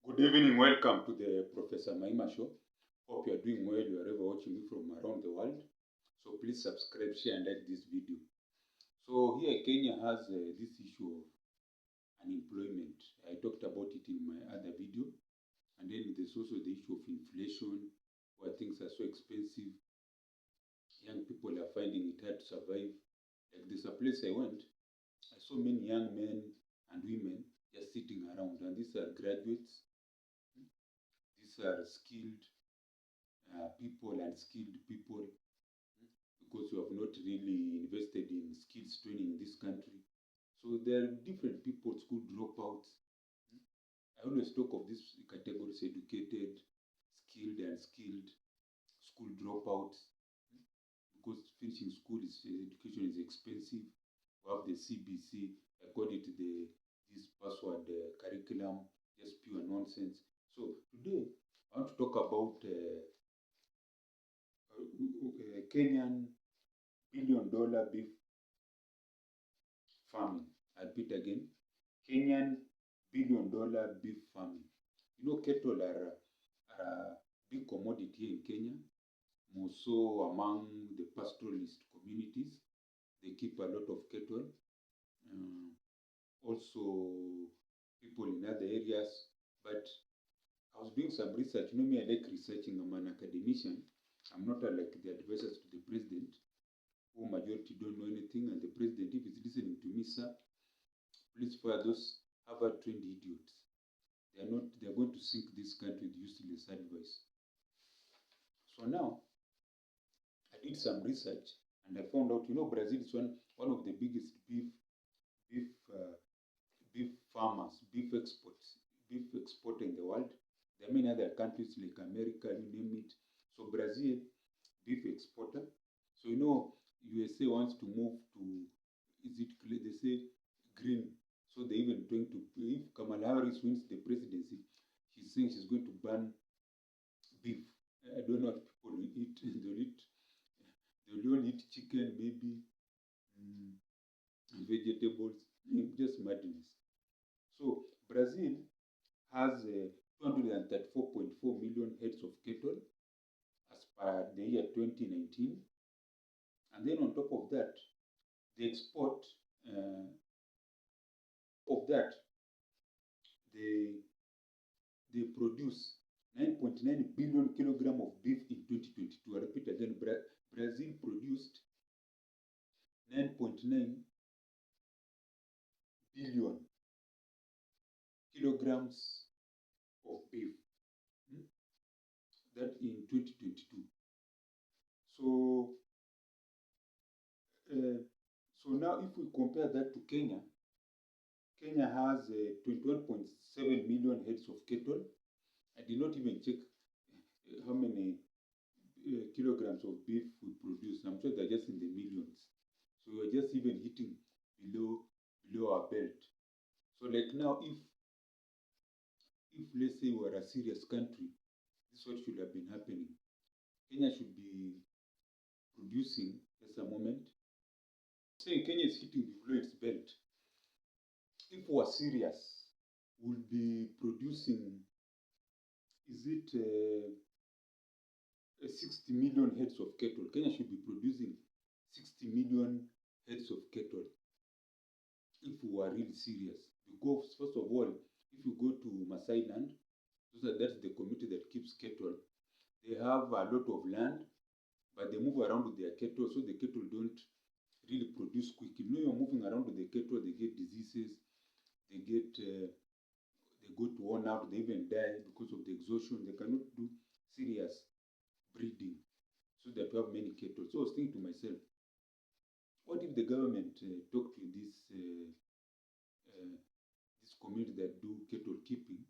Good evening, welcome to the Professor Maima Show. Hope you are doing well wherever watching me from around the world. So please subscribe, share and like this video. So here Kenya has this issue of unemployment. I talked about it in my other video. And then there's also the issue of inflation, where things are so expensive. Young people are finding it hard to survive. Like there's a place I went, I saw many young men and women just sitting around, and these are graduates. These are skilled people and skilled people, because you have not really invested in skills training in this country. So there are different people, school dropouts. I always talk of these categories: educated, skilled, and skilled, school dropouts. Because finishing school education is expensive. We have the CBC, according to this password curriculum, just pure nonsense. So today I want to talk about Kenyan $1 billion beef farming. I repeat again, Kenyan $1 billion beef farming. You know, cattle are a big commodity here in Kenya, more so among the pastoralist communities. They keep a lot of cattle. Also, people in other areas. But I was doing some research. You know me, I like researching. I'm an academician. I'm not like the advisors to the president, who majority don't know anything. And the president, if he's listening to me, sir, please fire those Harvard-trained idiots. They're going to sink this country with useless advice. So now, I did some research and I found out, you know, Brazil is one of the biggest beef farmers, beef exporter in the world. There are many other countries like America, you name it. So Brazil, beef exporter. So you know, USA wants to move to, they say green. So they even trying to, if Kamala Harris wins the presidency, she's saying she's going to ban beef. I don't know what people will eat. They'll only eat chicken, maybe vegetables, just madness. So Brazil has 234.4 million heads of cattle as per the year 2019. And then on top of that, they export they produce 9.9 billion kilogram of beef in 2022. I repeat again, Brazil produced 9.9 billion kilograms of beef. That in 2022. So now if we compare that to Kenya, Kenya has 21.7 million heads of cattle. I did not even check how many kilograms of beef we produce. I'm sure they're just in the millions. So we're just even hitting below our belt. So like now, if let's say we're a serious country, this is what should have been happening. Kenya should be producing, just a moment, saying Kenya is hitting below its belt. If we're serious, we'll be producing, is it 60 million heads of cattle. Kenya should be producing 60 million heads of cattle if we are really serious. Because first of all, if you go to Maasai land, that's the community that keeps cattle. They have a lot of land, but they move around with their cattle, so the cattle don't really produce quickly. You know, you're moving around with the cattle, they get diseases, they go to worn out, they even die because of the exhaustion. They cannot do serious breeding, so that we have many cattle. So I was thinking to myself, what if the government talked to this community that do cattle keeping,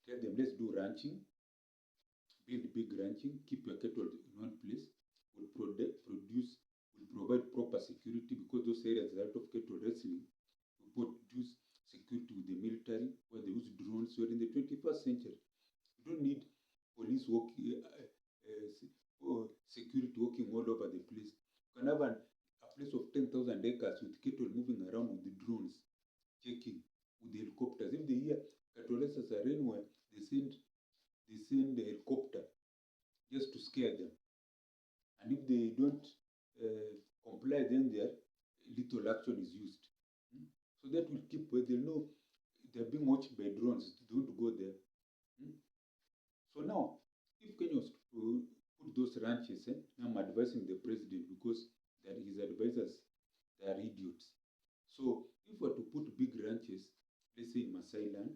tell them, let's do ranching, build big ranching, keep your cattle in one place, will provide proper security, because those areas there are a lot of cattle wrestling. We produce security with the military, where they use drones. We're in the 21st century. You don't need police security working all over the place. You can have a place of 10,000 acres with cattle moving around with the drones, checking with the helicopters. If they hear cattle Torres as a railway, they send the helicopter just to scare them. And if they don't comply, then their little action is used. So that will keep where they know they're being watched by drones. Don't go there. So now, if Kenya was to put those ranches, I'm advising the president because that his advisors, they are idiots. So if we're to put big ranches, let's say in Masai Land,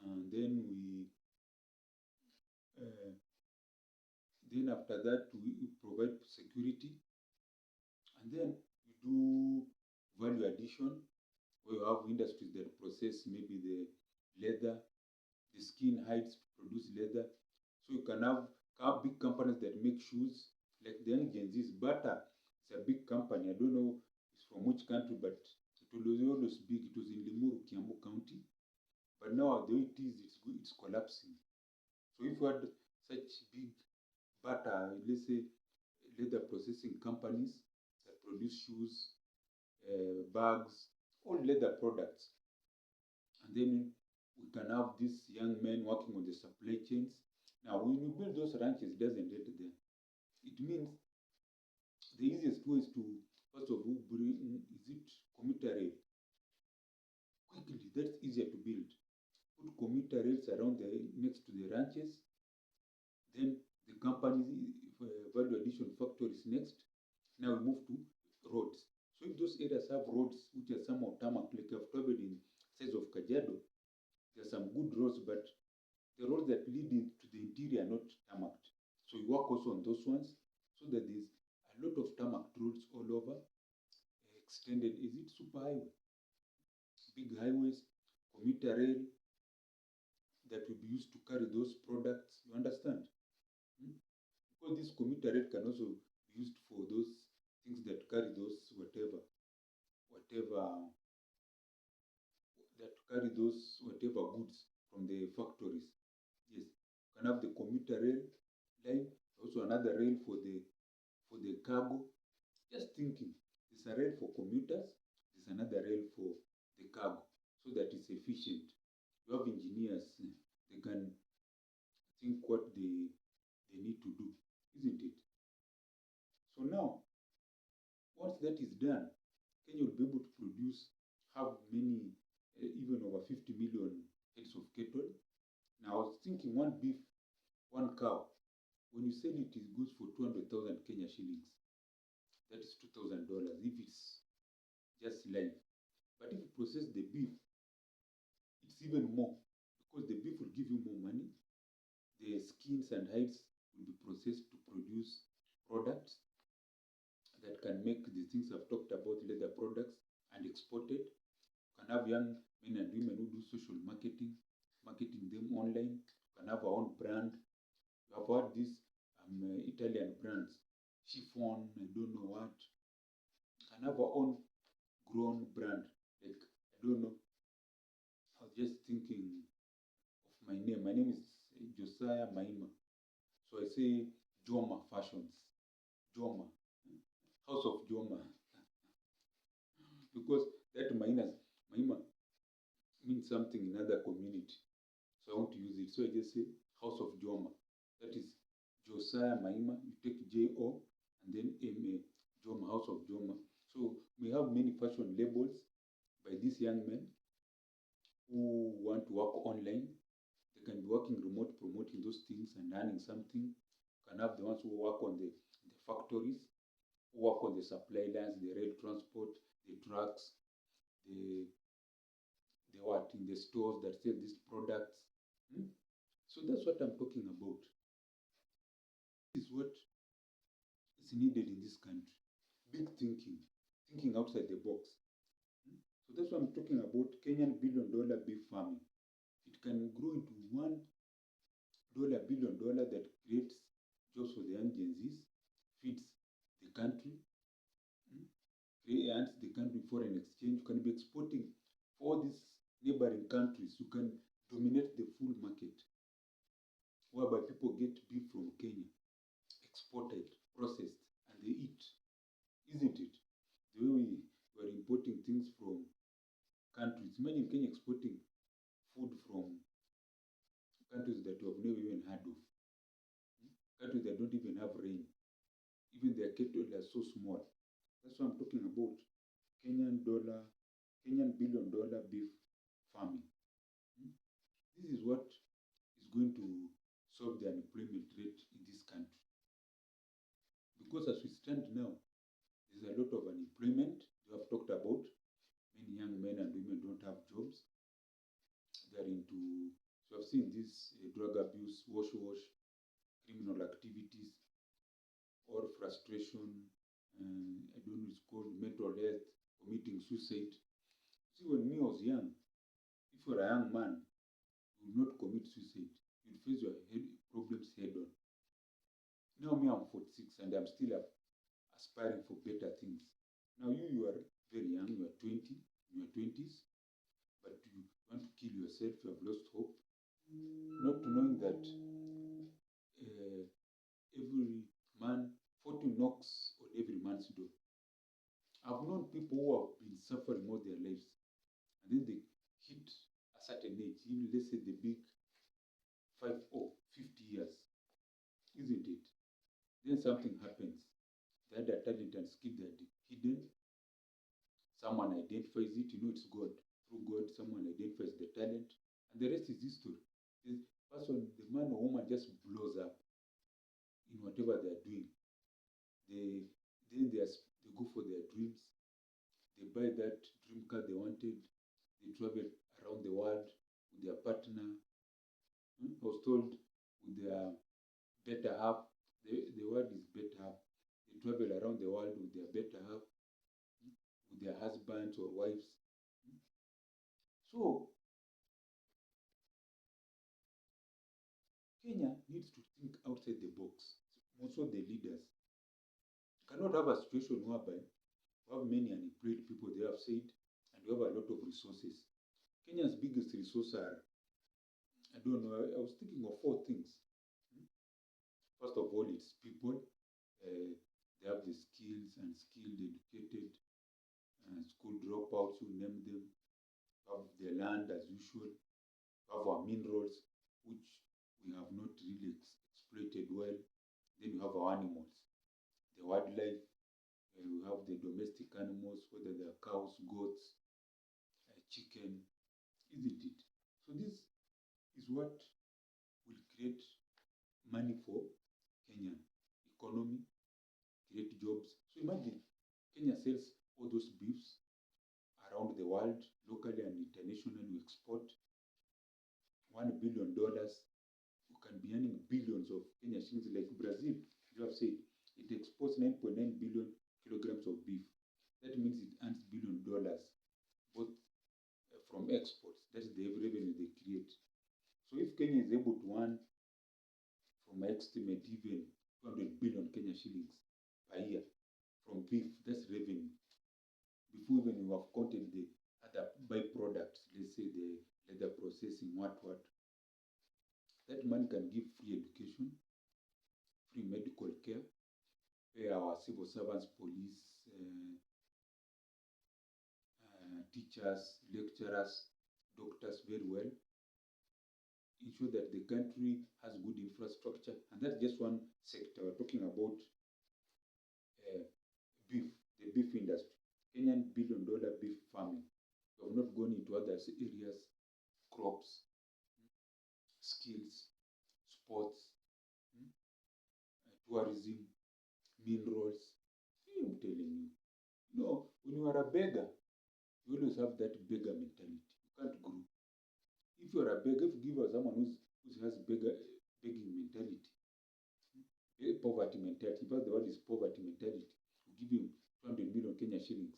and then then after that we provide security, and then we do value addition, where you have industries that process maybe the leather, the skin hides produce leather. So you can have big companies that make shoes, like the young Gen Z's. Bata is a big company. I don't know it's from which country, but it was always big. It was in Limuru, Kiambu County. But now the way it is, it's collapsing. So if you had such big Bata, let's say leather processing companies that produce shoes, bags, all leather products, and then we can have these young men working on the supply chains. Now, when you build those ranches, it doesn't end there. It means the easiest way is to, first of all, bring, commuter rail? Quickly, that's easier to build. Put commuter rails around next to the ranches. Then the company value addition factories next. Now we move to roads. So if those areas have roads which are somehow tarmac, like I've covered in size of Kajiado, there are some good roads, but the roads that lead into the interior are not tarmacked. So we work also on those ones, so that there's a lot of tarmac roads all over. Extended, is it super highway? Big highways, commuter rail that will be used to carry those products. You understand? Because this commuter rail can also be used for those things that carry those whatever goods from the factories. Yes, you can have the commuter rail line, also another rail for the cargo. Just thinking, there's a rail for commuters, there's another rail for the cargo, so that it's efficient. You have engineers, they can think what they need to do, isn't it? So now, once that is done, Kenya will be able to have many, even over 50 million heads of cattle. Now, I was thinking one beef, one cow, when you sell it, it goes for 200,000 Kenya shillings. That is $2,000 if it's just live. But if you process the beef, it's even more, because the beef will give you more money. The skins and hides will be processed to produce products that can make the things I've talked about, leather products, and exported. You can have young men and women who do social marketing them online. You can have our own brand. You have had these Italian brands, chiffon, I don't know what. You can have our own grown brand, like, I don't know. I was just thinking of my name. My name is Josiah Maima. So I say Joma Fashions. Joma. House of Joma. Because that Maima means something in other community. So I want to use it. So I just say House of Joma. That is Josiah Maima. You take J-O and then M-A. Joma, House of Joma. So we have many fashion labels by these young men who want to work online. They can be working remote, promoting those things and earning something. You can have the ones who work on the factories, who work on the supply lines, the rail transport, the trucks, the what in the stores that sell these products. So that's what I'm talking about. This is what is needed in this country. Big thinking outside the box. So that's what I'm talking about, Kenyan billion-dollar beef farming. It can grow into $1 billion that creates jobs for the young Gen Zs, feeds the country, earns the country foreign exchange. You can be exporting for these neighboring countries. You can dominate the full market, whereby people get beef from Kenya, exported, processed, and they eat. Isn't it? The way we were in importing things from countries. Imagine Kenya exporting food from countries that you have never even heard of. Countries that don't even have rain. Even their cattle are so small. That's what I'm talking about. Kenyan billion-dollar beef farming. This is what is going to solve the unemployment rate in this country. Because as we stand now, there's a lot of unemployment. We have talked about many young men and women don't have jobs. They're into, so I've seen this drug abuse, wash, criminal activities, or frustration, I don't know, it's called mental health, committing suicide. See, when me was young, if you're a young man, you will not commit suicide. You'll face your problems head on. Now me, I'm 46 and I'm still aspiring for better things. Now you are very young, you are 20, in your 20s, but you want to kill yourself, you have lost hope, not knowing that every man, 40 knocks on every man's door. I've known people who have been suffering all their lives, and then they hit a certain age, even let's say the big 5 or 50 years, isn't it? Then something happens. They had a talent and skill that hidden. Someone identifies it, you know it's God. Through God, someone identifies the talent, and the rest is history. The person, the man or woman just blows up in whatever they are doing. Then they go for their dreams. They buy that dream car they wanted. They travel around the world with their partner. I was told with their better half. The word is better half. They travel around the world with their better half, with their husbands or wives. So Kenya needs to think outside the box. Also the leaders cannot have a situation whereby we have many unemployed people, they have said, and we have a lot of resources. Kenya's biggest resources are, I don't know, I was thinking of 4 things. First of all, it's people. They have the skills, unskilled, educated, school dropouts, you name them. We have the land as usual. We have our minerals, which we have not really exploited well. Then we have our animals, the wildlife. We have the domestic animals, whether they are cows, goats, chicken, isn't it? So this is what will create money for Kenyan economy, create jobs. So imagine Kenya sells all those beefs around the world, locally and internationally. We export $1 billion. We can be earning billions of Kenya shillings. Like Brazil, you have said, it exports 9.9 billion kilograms of beef. That means it earns $1 billion, both from exports. That's the revenue they create. So if Kenya is able to earn, from my estimate, even 200 billion Kenya shillings per year from beef, that's revenue. Before even you have counted the other byproducts, let's say the leather processing, what. That money can give free education, free medical care, pay our civil servants, police, teachers, lecturers, doctors very well, ensure that the country has good infrastructure. And that's just one sector. We're talking about beef, the beef industry, Kenyan billion-dollar beef farming. We have not gone into other areas, crops, skills, sports, tourism, minerals. I'm telling you. No, when you are a beggar, you always have that beggar mentality. You can't grow. If you are a beggar, if you give us someone who has begging mentality, poverty mentality, because the word is poverty mentality, you give him 200 million Kenya shillings,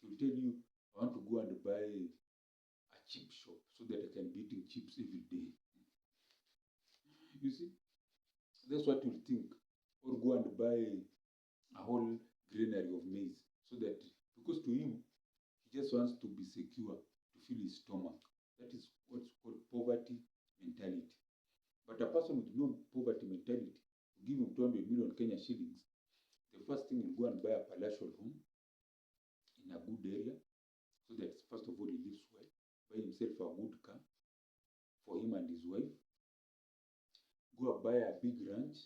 he will tell you, I want to go and buy a chip shop so that I can be eating chips every day. You see, that's what you'll think. Or go and buy a whole granary of maize, so that, because to him, he just wants to be secure, to fill his stomach. That is what's called poverty mentality. But a person with no poverty mentality, you give him 200 million Kenya shillings, the first thing he'll go and buy a palatial home in a good area, first of all, he lives well. Buy himself a good car for him and his wife. Go and buy a big ranch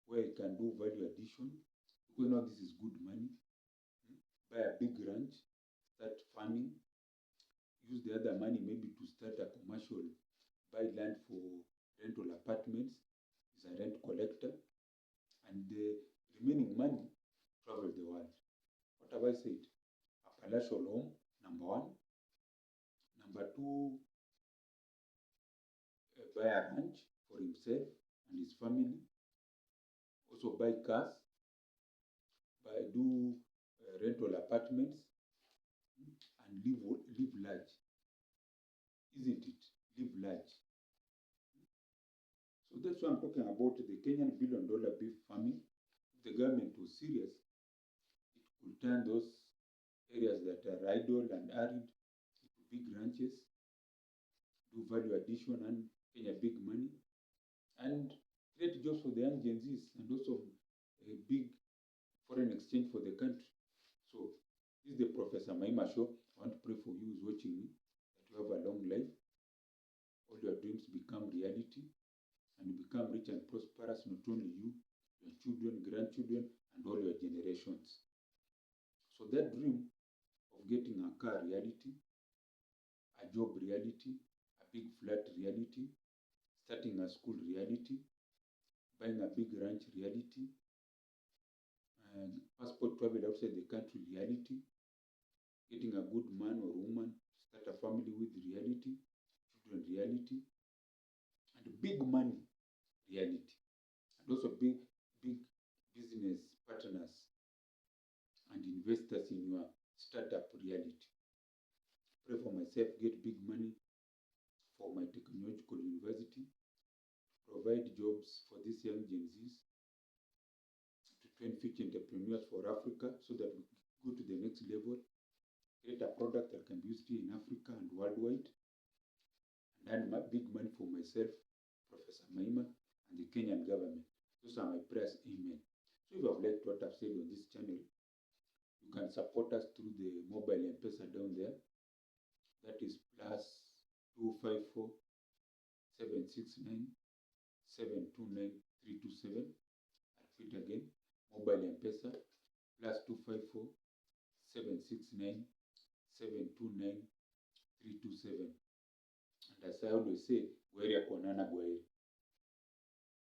where he can do value addition. Because now this is good money. Buy a big ranch, start farming. Use the other money maybe to start a commercial, buy land for rental apartments, is a rent collector, and the remaining money, travel the world. What have I said? A palatial home, number one. Number two, buy a ranch for himself and his family. Also buy cars, do rental apartments, and live large. Isn't it? Live large. So that's why I'm talking about the Kenyan billion-dollar beef farming. If the government was serious, it could turn those areas that are idle and arid into big ranches, do value addition and Kenya big money, and create jobs for the young Gen Zs, and also a big foreign exchange for the country. So this is the Professor Maima Show. I want to pray for you who's watching me, that you have a long life, all your dreams become reality, and you become rich and prosperous, not only you, your children, grandchildren, and all your generations. So that dream of getting a car reality, a job reality, a big flat reality, starting a school reality, buying a big ranch reality, and passport travel outside the country reality, getting a good man or woman to start a family with reality, children reality, and big money reality, and also big business partners and investors in your startup reality. Pray for myself, get big money for my technological university, provide jobs for these young Gen Zs, to train future entrepreneurs for Africa so that we go to the next level, create a product that can be used here in Africa and worldwide, and earn big money for myself, Professor Maima, and the Kenyan government. Those are my prayers. Amen. So if you have liked what I've said on this channel, you can support us through the mobile M-Pesa down there. That is +254 769 729 327. I'll repeat again. Mobile M-Pesa +254 769 729 327. And as I always say, Gweria Konana Gwaheri.